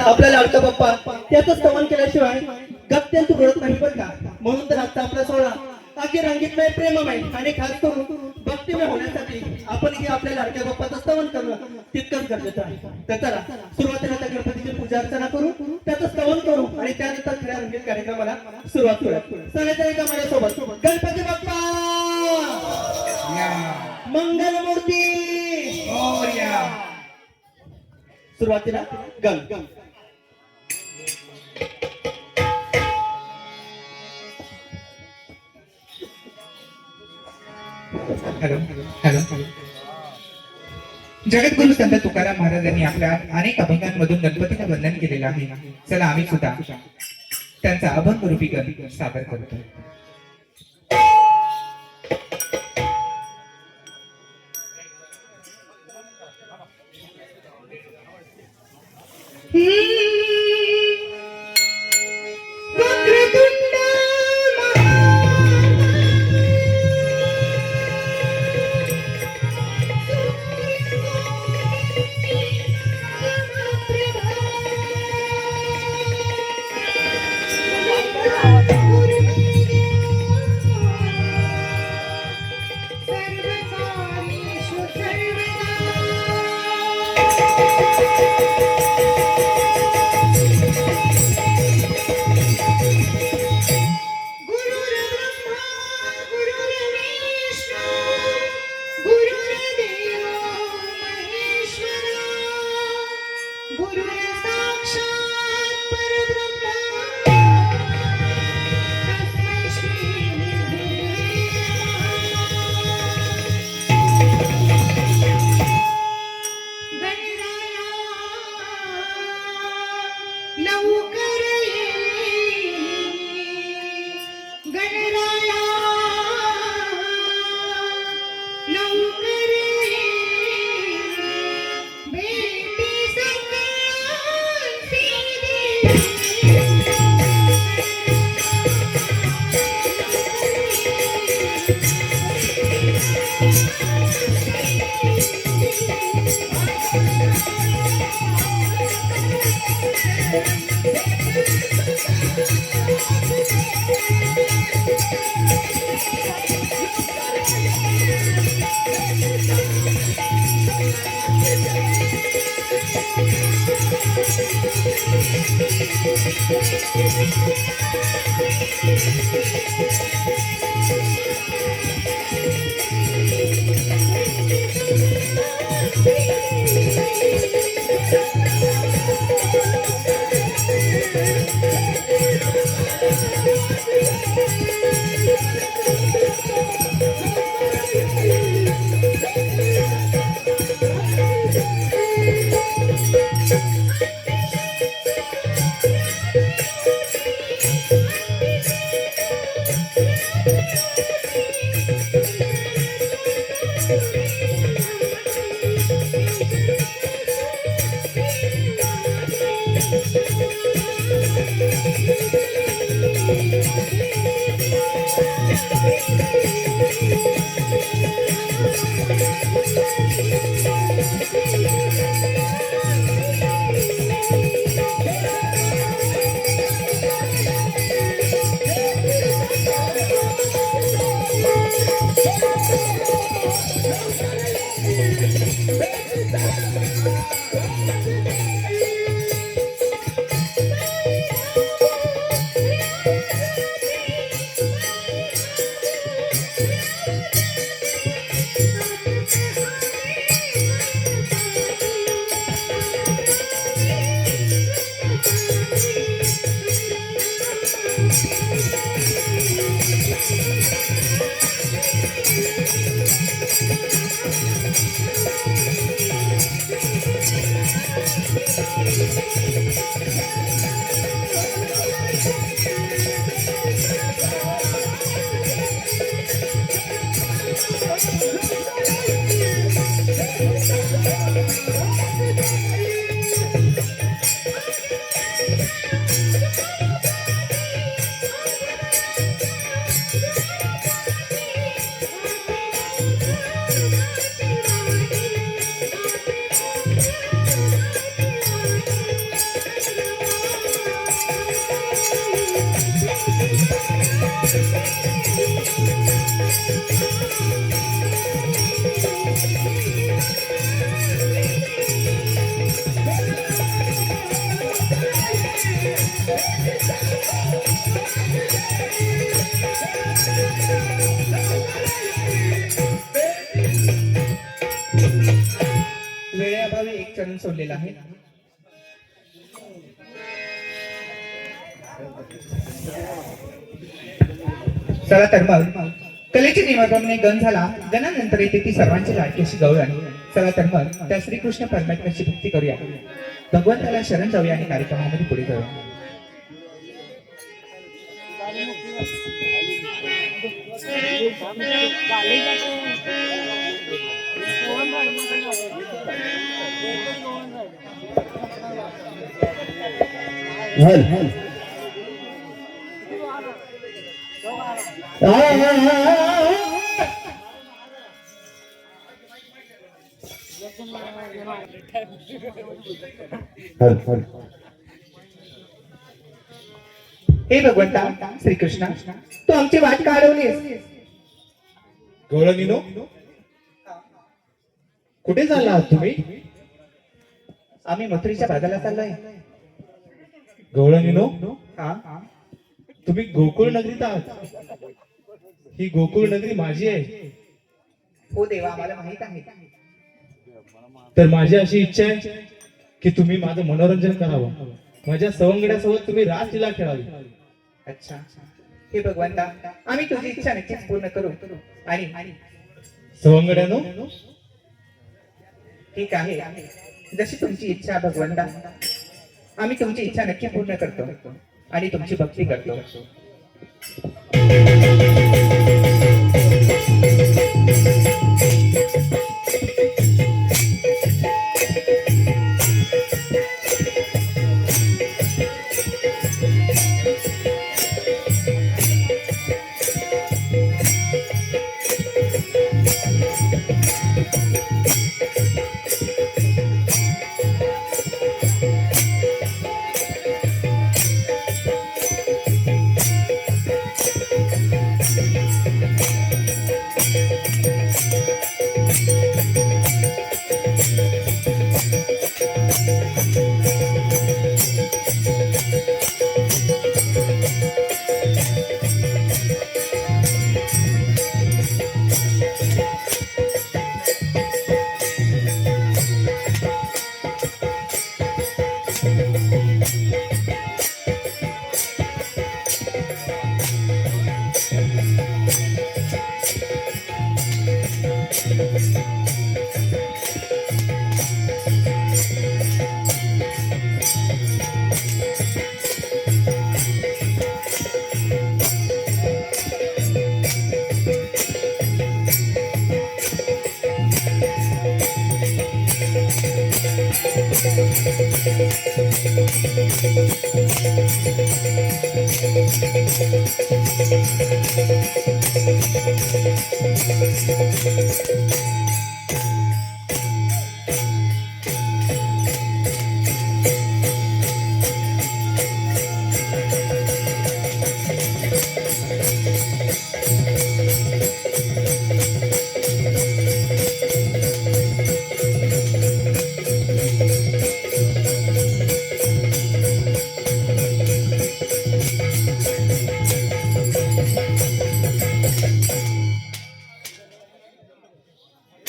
आपला लाडका बाप्पा त्याचं स्तवन केल्याशिवाय गत्यंत घडत नाही बरं का. म्हणून तर आता आपला सोहळा अगदी रंगीतमय प्रेममय आणि खास करून भक्तिमय होण्यासाठी आपण हे आपल्या लाडक्या बाप्पाचं स्तवन करणं तितकंच गरजेचं आहे. तर चला सुरुवातीला त्या गणपतीची पूजा अर्चना करू, त्याचं स्तवन करू आणि त्यानंतर खऱ्या रंगीत कार्यक्रमाला सुरुवात करू. चालायचं आहे का माझ्यासोबत? गणपती बाप्पा मंगलमूर्ती मोरया. सुरुवातीला गण गण हॅलो हॅलो जगद्गुरु संत तुकाराम महाराजांनी आपल्या अनेक अभंगांमधून गणपतीला वंदन केलेलं आहे. चला आम्ही सुद्धा त्यांचा अभंग रूपी गण सादर करतो. वेळेअभावी एक चरण सोडलेला आहे. चला तर मग कलेची निमग्ने गण झाला. गणानंतर येते ती सर्वांची लाडकी अशी गवळण. चला तर मग त्या श्रीकृष्ण परमात्म्याची भक्ती करूया, भगवंताला शरण जाऊया आणि कार्यक्रमामध्ये पुढे जाऊया. हल हल हे भगवंता श्रीकृष्ण, तू आमची वाट का अडवलीस? गवळणीनो, कुठे चालला आहात तुम्ही? आम्ही मथुरीच्या भागाला चाललोय. गवळणीनो, हा, तुम्ही गोकुळ नगरीत आहात. ही गोकुळ नगरी माझी आहे. हो देवा, आम्हाला माहित आहे. तर माझी अशी इच्छा आहे की तुम्ही माझं मनोरंजन करावं. माझ्या सवंगड्यासोबत तुम्ही रासलीला खेळावी. अच्छा, हे भगवंता, आम्ही तुझी इच्छा नक्कीच पूर्ण करू. आणि सवंगड्यानो, ठीक आहे, जशी तुमची इच्छा भगवंता, आम्ही तुमची इच्छा नक्की पूर्ण करतो आणि तुमची भक्ती करतो.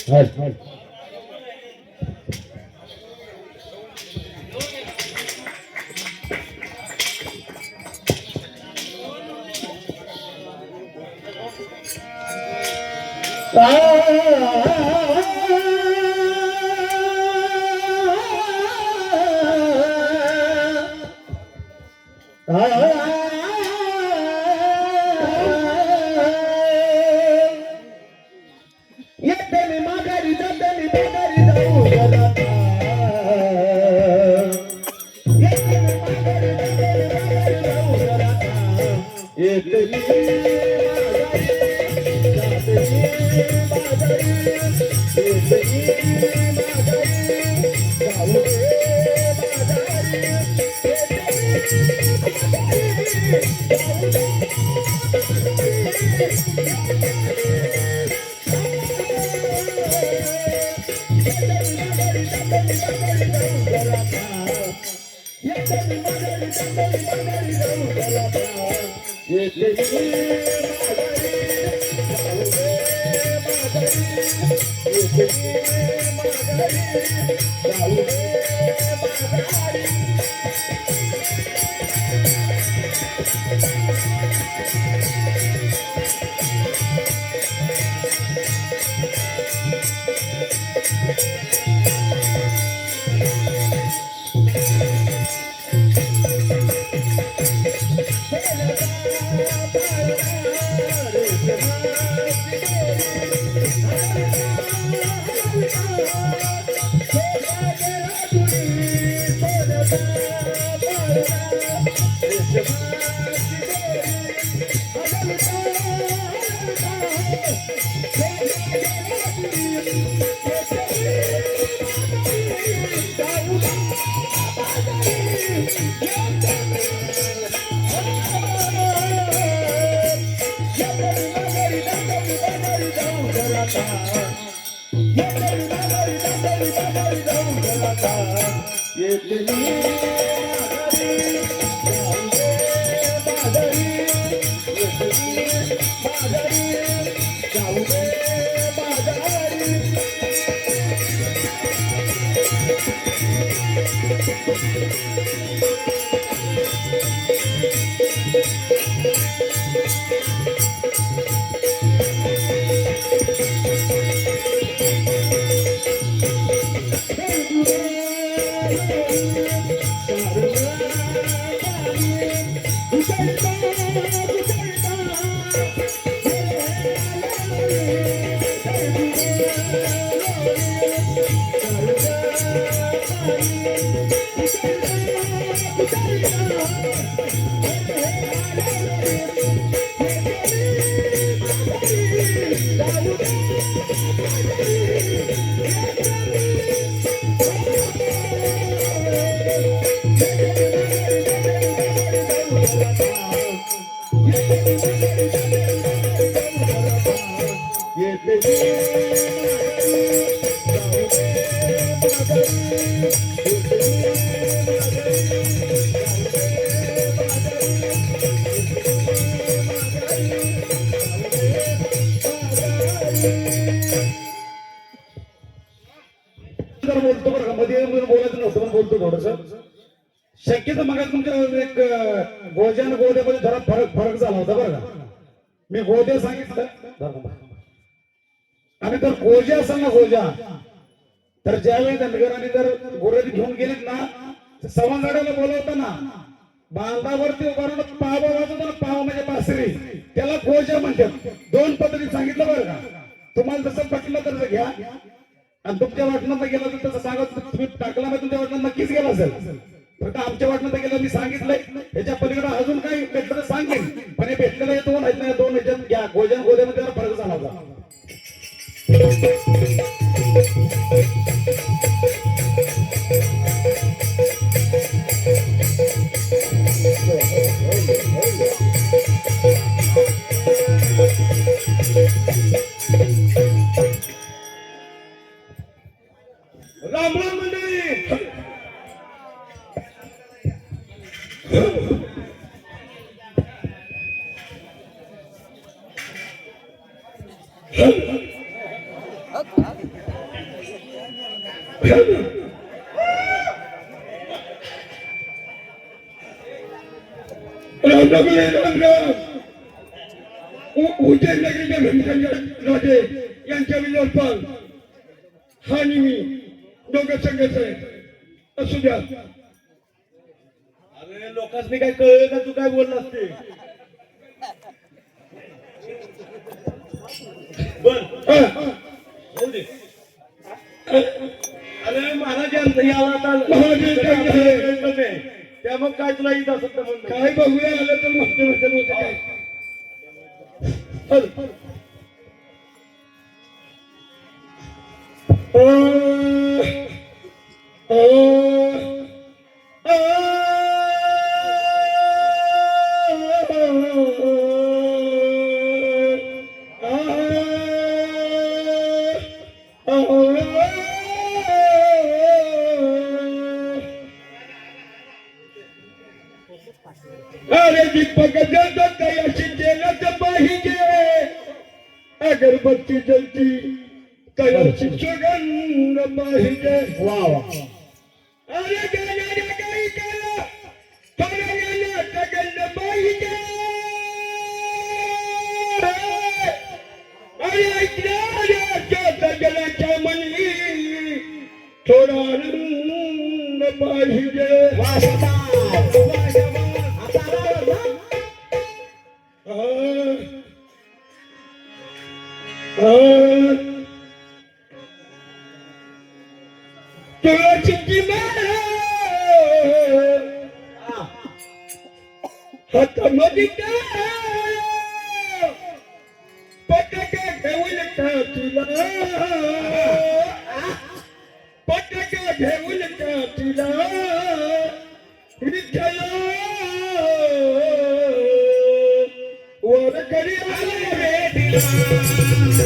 हल हल Thank you. बोलतो बरं का, मध्ये बोलायचं नव्हतं पण बोलतो थोडस. शक्यतो मग तुमच्या एक गोजा आणि गोद्यामध्ये जरा फरक झाला होता बरं का. मी गोद्या सांगितलं आणि तर गोजा असेल ना गोजा, तर ज्यावेळी धनगरांनी जर गोरेज घेऊन गेलीत ना, सवंगाड्याला बोलवताना बांधावरती उभारून पाव वाजवतो ना, पाव म्हणजे बासरी, त्याला गोजा म्हणतात. दोन पद्धतीत सांगितलं बरं का. तुम्हाला जसं पटलं तर घ्या, आणि तुमच्या वाटणात गेला तर तसं सांगा. तुम्ही टाकला नाही तुमच्या वाटणात नक्कीच गेला असेल. फक्त आमच्या वाटणात गेलं मी सांगितलंय. ह्याच्या पलीकडे अजून काही भेटलं तर सांगेन, पण हे भेटलेलं हे दोन आहेत ना, दोन ह्याच्यात घ्या. गोजा गोद्यामध्ये जरा फरक झाला होता. राम राम मंडळी. उज्जैन नगरीचे यांच्या विलोपाल हा मी दोघं संघच आहे. असू द्या. अरे लोकांनी काय कळलं का तू काय बोलला असते. बर अरे महाराज त्या मग काय तुला येत असत म्हणून काय बघूया आलं तर मस्त काय. अरे दीपक जलतो तयाशी तेलाच पाहिजे अगरबत्ती जलती तयाशी सुगंध पाहिजे वा वा अरे गाण्याला काही करा थोड्या गाण्यात गंध पाहिजे अरे ऐकल्या जलाच्या मनी थोडा आनंद पाहिजे तुळशीची माळ हातामध्ये टाळ पटाका घेऊन काठीला पटाका घेऊन काठीला विठ्ठला वर करी आले भेटीला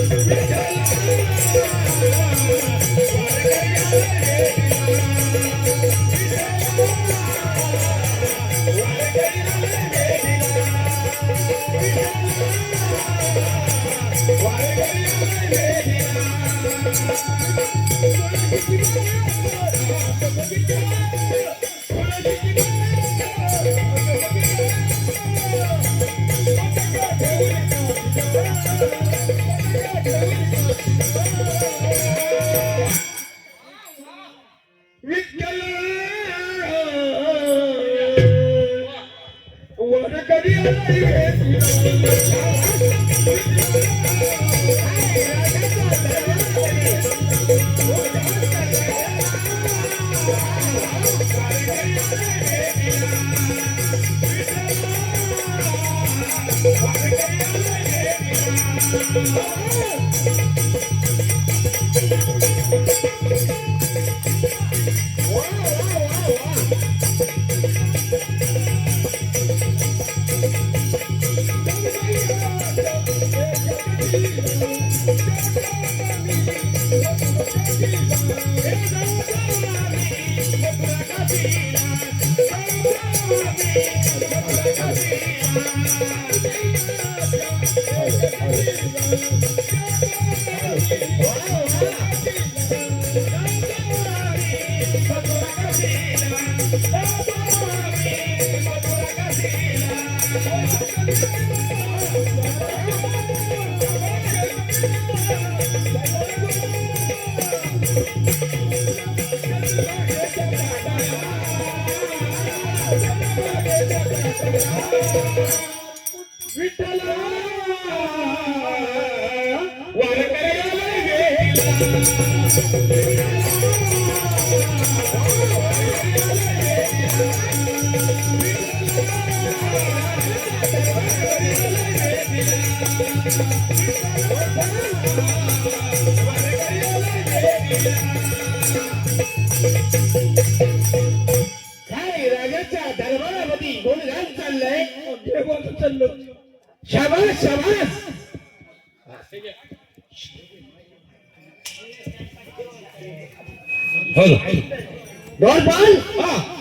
शाबास शाबास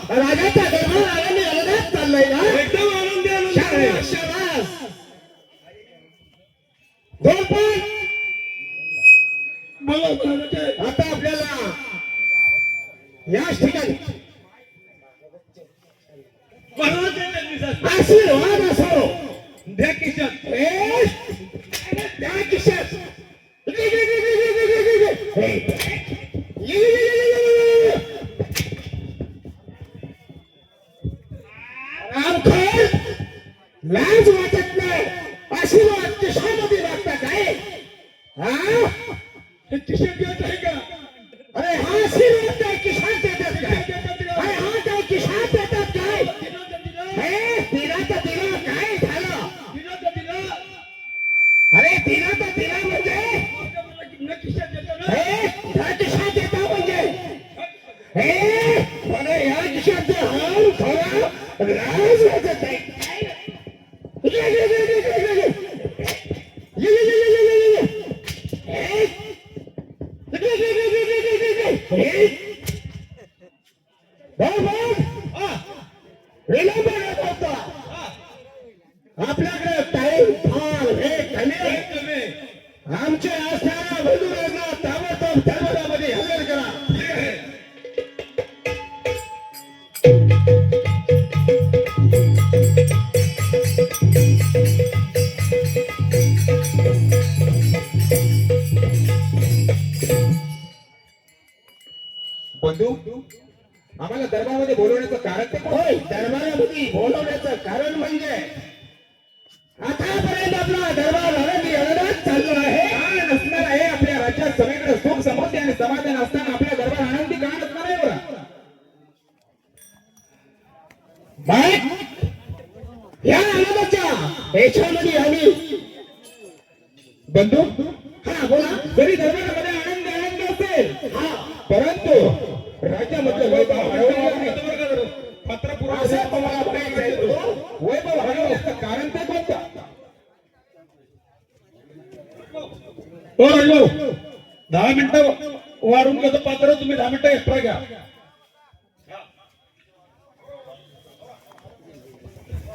राजाचा दरबार आनंदी आनंदात चाललाय ना एकदम आनंदी आनंद शाबास आता आपल्याला याच ठिकाणी आशीर्वाद असो द्या किशात द्या किशात लाज वाटत नाही आशीर्वाद किशामध्ये लागतात काय किशात देत आहे का अरे हा आशीर्वाद काय किशात देतात काय अरे हा काय किशात देतात काय दिला तर दिला काय झालं अरे दिला तर दिला म्हणजे किशात देता म्हणजे अरे ह्या किशात हाल थोडा लाज वाटत नाही विलंब दरबारामध्ये बोलवण्याचं कारण म्हणजे आतापर्यंत आपला दरबार आनंदी आनंदात चाललो आहे. काय नसणार आहे आपल्या राज्यात सगळीकडे सुख समृद्धी आणि समाधान असताना आपल्या दरबार आनंदी का नसणार आहे बरं? या आनंदाच्या ह्याच्यामध्ये आम्ही बंधू हा बोला. जरी दरबारामध्ये आनंद आनंद असेल हा परंतु राज्यामधलं वैभव हरवलेलं आहे. पत्र असं तुम्हाला म्हणायचं आहे तो? वैभव हरवण्याचं कारण ते कोणतं? हो राजभाऊ 10 मिनिटं वाढून कसं पात्र तुम्ही 10 मिनिटं एक्स्ट्रा घ्या.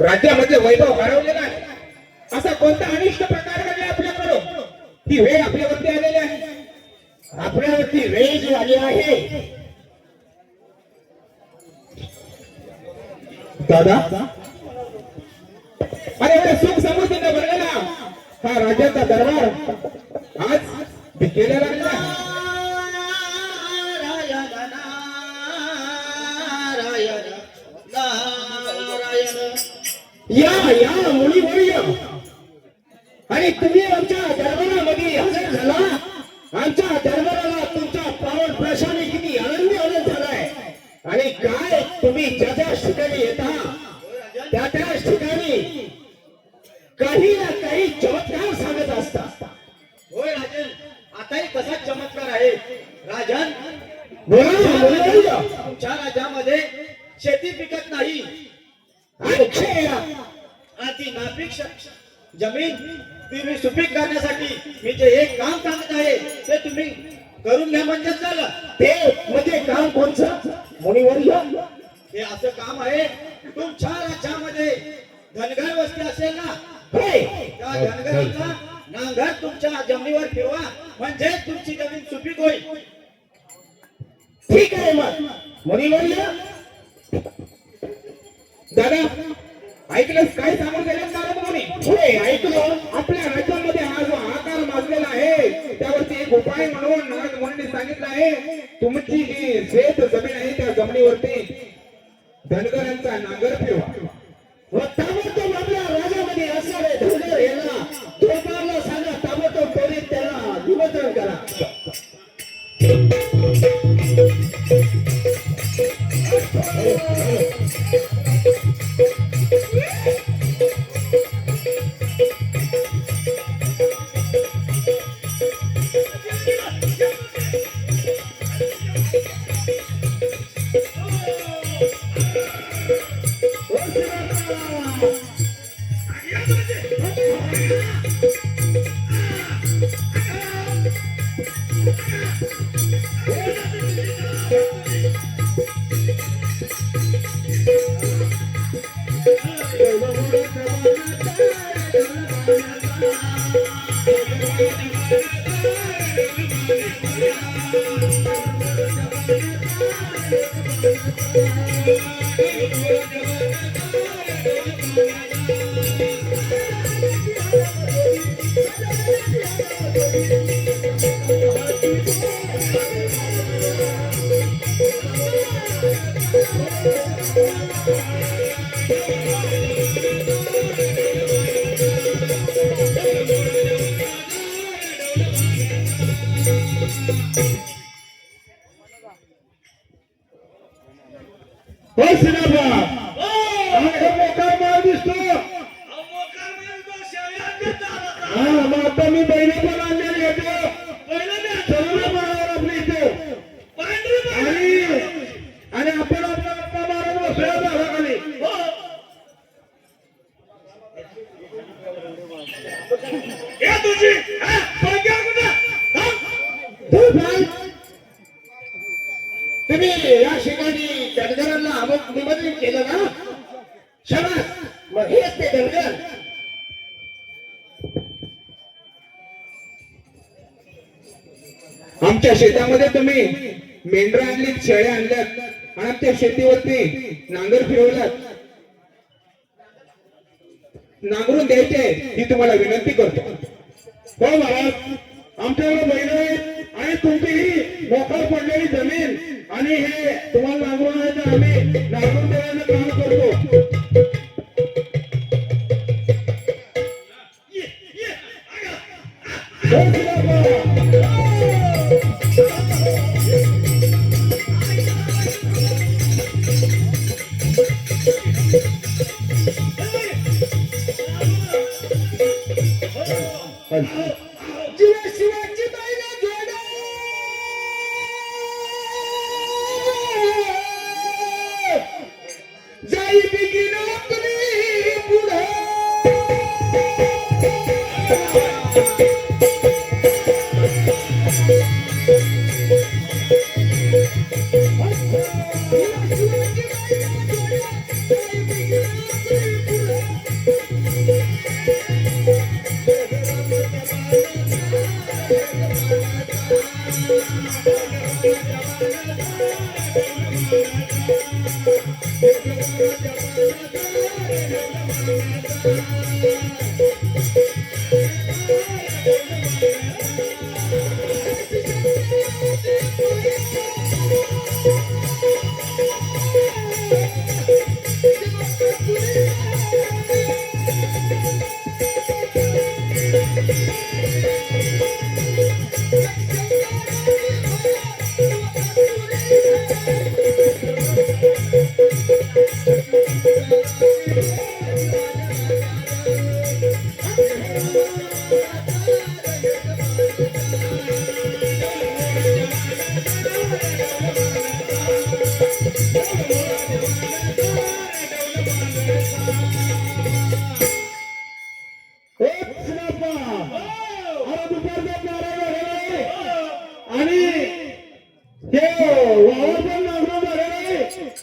राज्यामध्ये वैभव हरवलेला आहे असा कोणता अनिष्ट प्रकार घडला आपल्याकडून ही वेळ आपल्यावरती आलेली आहे. आपल्यावरती वेळ जी आली आहे दादा अरे एवढे सुख समृद्धीने भरलेला हा राज्याचा दरबार आज भिकेला लागला आहे. या या मुलीवर्य आणि तुम्ही आमच्या दरबारामध्ये हजर झाला. आमच्या दरबाराला तुमच्या पावन प्रशाने किती आनंदी आनंद झालाय. आणि काय तुम्ही ज्या ज्या ठिकाणी येता त्या त्याच ठिकाणी काही ना काही चमत्कार सांगत असता. होय राजन, आताही कसा चमत्कार आहे. राजन, बोला ना, मुलीवर्य. तुमच्या राज्यामध्ये शेती पिकत नाही. अक्षय ती नापीक जमीन तुम्ही सुपीक करण्यासाठी मी जे एक काम सांगत आहे ते तुम्ही करून घ्या म्हणजे झालं. ते म्हणजे काम कोणचं मुनिवर्य? हे असं काम आहे. तुमच्या राज्यामध्ये धनगर वस्ती असेल ना, होय. त्या धनगराचा नांगर तुमच्या जमिनीवर फिरवा म्हणजे तुमची जमीन सुपीक होईल. ठीक आहे मग मुनिवर्य. दादा ऐकलंस काय सांगून गेले दादा तुम्ही? होय ऐकलं. आपल्या राज्यामध्ये हा जो आकार माजलेला आहे त्यावरती एक उपाय म्हणून नारद मुनींनी सांगितलं आहे. तुमची जी शेत जमीन आहे त्या जमिनीवरती धनगरांचा नांगर फिरवा. व ताबडतोब आपल्या राज्यामध्ये असणारे धनगर यांना दोरबारला सांगा, ताबडतोब त्वरित त्यांना निमंत्रण करा. हो सिनाबा मोकार माळ दिसतो. हा मग आता मी बैल पण आणलेली होते. सर्व माळावर आपली इथे आणि आपण आपल्या गप्पा मारून बसलो झाडाखाली. तुम्ही या ठिकाणी धनगरांना निमंत्रित केलं ना? शाबास. मग हेच ते धनगर. आमच्या शेतामध्ये तुम्ही मेंढरा आणली, शेळ्या आणल्यात आणि आमच्या शेतीवरती नांगर फिरवलात. नांगरून द्यायचे ही तुम्हाला विनंती करतो. हो महाराज, आमच्याकडे बैल आहेत आणि तुमची ही मोकळ पडलेली जमीन आणि हे तुम्हाला नागरून आहे तर आम्ही नागरून देण्याचं काम करतो. शिवाची बाईला जोडा जाई बिगिन तुम्ही पुढे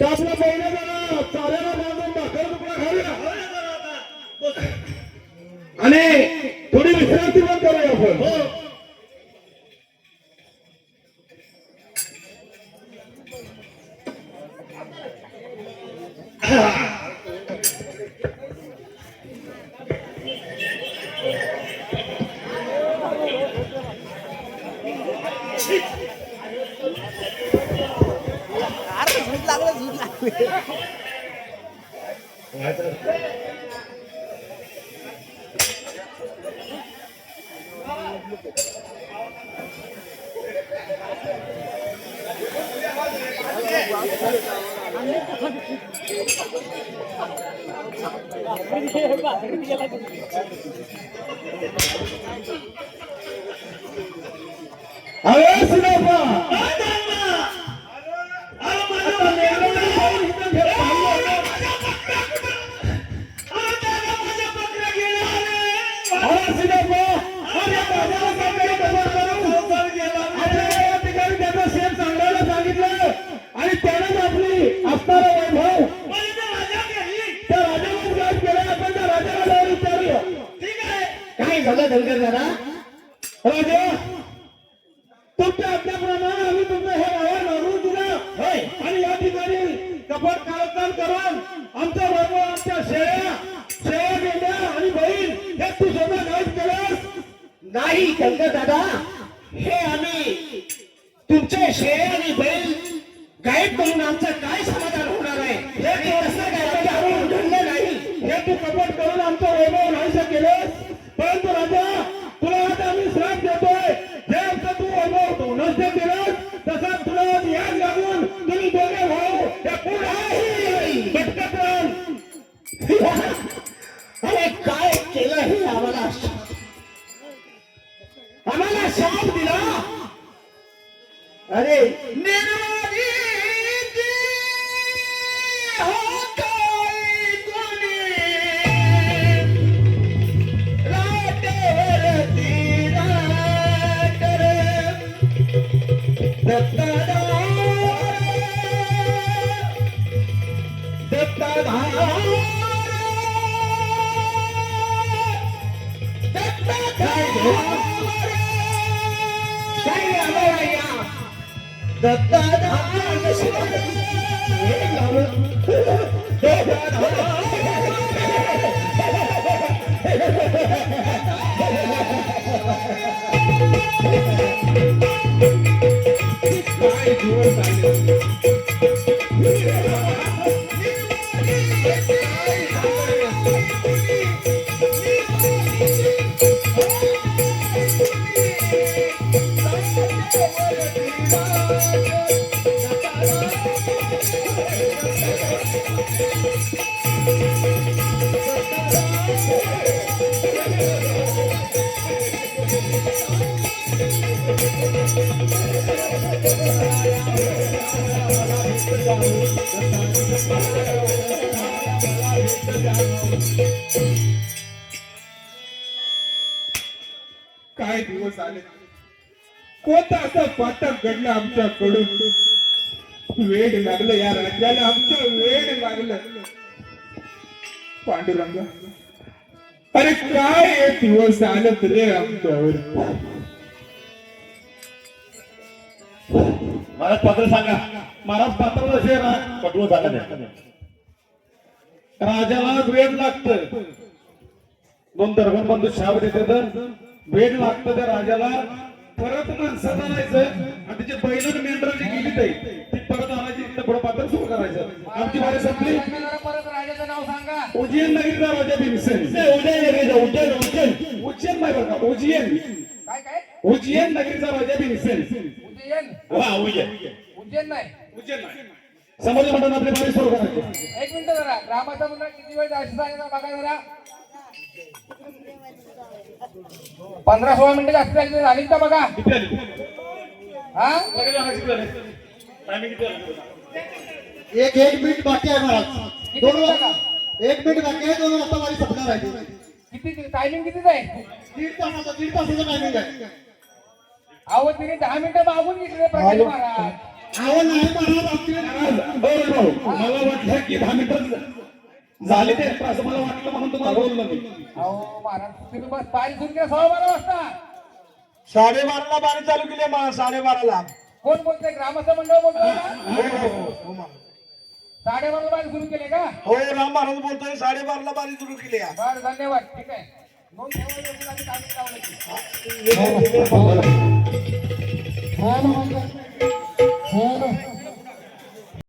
आपला पहिला जरा चाऱ्याला बांधून भाकर तुकडा खाऊया आणि थोडी विश्रांती पण करूया आपण. आणि त्यानंच आपली असणारा वैभव त्या राजावर गाठ केला. आपण त्या राजाला जाऊन विचारूया काय झालं धनगर दादा. राजा तुमच्या आज्ञाप्रमाणे आम्ही तुमचं हे वावर मागून दिलं आणि या ठिकाणी कपट कारस्थान करून आमचा वैभव आमच्या शेळ्या गेल्या आणि बहीण हे तू स्वतः गाठ केलंस. नाही धनगर दादा, हे आम्ही तुमचे शेळे आणि बैल गायब करून आमचं काय समाधान होणार आहे. हे कसं काय घडलं नाही. हे तू कपट करून आमचं वैभव नाहीसं केलंस. परंतु राजा तुला आता आम्ही श्राप देतोय. जे आमचं तू वैभव नष्ट केलंस तसा तुला याद लागून तुम्ही दोघे भाऊ या पुढे भटकत राहाल. अरे काय केलं हे आम्हाला शाप दिला. अरे निर्वाणी हो काय कोणी राटेवर तीरा कर दत्तधार काय जीवन काय दिवस आले, कोणता असा पातक घडला आमच्याकडून. वेड लागलं या राज्याला, आमच्या वेड लागलं. पांडुरंगा, अरे काय हे दिवस आलेत रे आमच्यावर. महाराज पात्र सांगा. महाराज पात्र असे ना पटवून सांगा नाही. राजाला वेळ लागतं. दोन दरबार बंधू शाब देते तर वेळ लागतं त्या राजाला. परत माणसात आणायचं आणि त्याची बैल मेंढर जी गेली ती परत आणायची. तिथं पुढे पात्र सुरू करायचं. आमची वारी संपली. परत राजाचं नाव सांगा. उज्जैन नगरीचा राजा भीमसेन. उज्जैन नगरीचा उज्जैन उज्जैन उज्जैन नाही बरं का, उज्जैन. काय काय उज्जैन नगरीचा राजा भीमसेन. उज्जैन हा उज्जैन उज्जैन नाही. उज्जैन नाही. समोरच्या मंडळात आपली वारी सुरू करायची. एक मिनिट जरा रामाचा मुलगा किती वेळ जायचं सांगितलं बघा जरा. 15-16 मिनिटं जास्त झाली का बघा. किती आली? हा लगेच आणायची किती आली? टायमिंग किती आली? एक मिनिट बाकी आहे महाराज. किती मिनिटं का? 1 मिनिट बाकी आहे. 2 वाजता वारी संपणार आहे. किती टायमिंग कितीच आहे. दीड तासाचा टायमिंग आहे. अहो तिने 10 मिनिटं मागून घेतले प्रकाश महाराज. अहो नाही महाराज, आमची मला वाटलं की 10 मिनिटं झाले ते असं मला वाटलं म्हणून तुम्हाला बोललो मी. अहो महाराज तुम्ही बस पाणी सुरू केलं 12:15 वाजता. 12:30ला पाणी चालू केले मला 12:30ला. कोण बोलतोय ग्रामस्थ मंडळ बोलतोय का? 12:30ला पाणी सुरू केले का? हो राम महाराज बोलतोय 12:30ला पाणी सुरू केले. बरं धन्यवाद. ठीक आहे. नोंद ठेवायला आम्ही कागद लावलं की.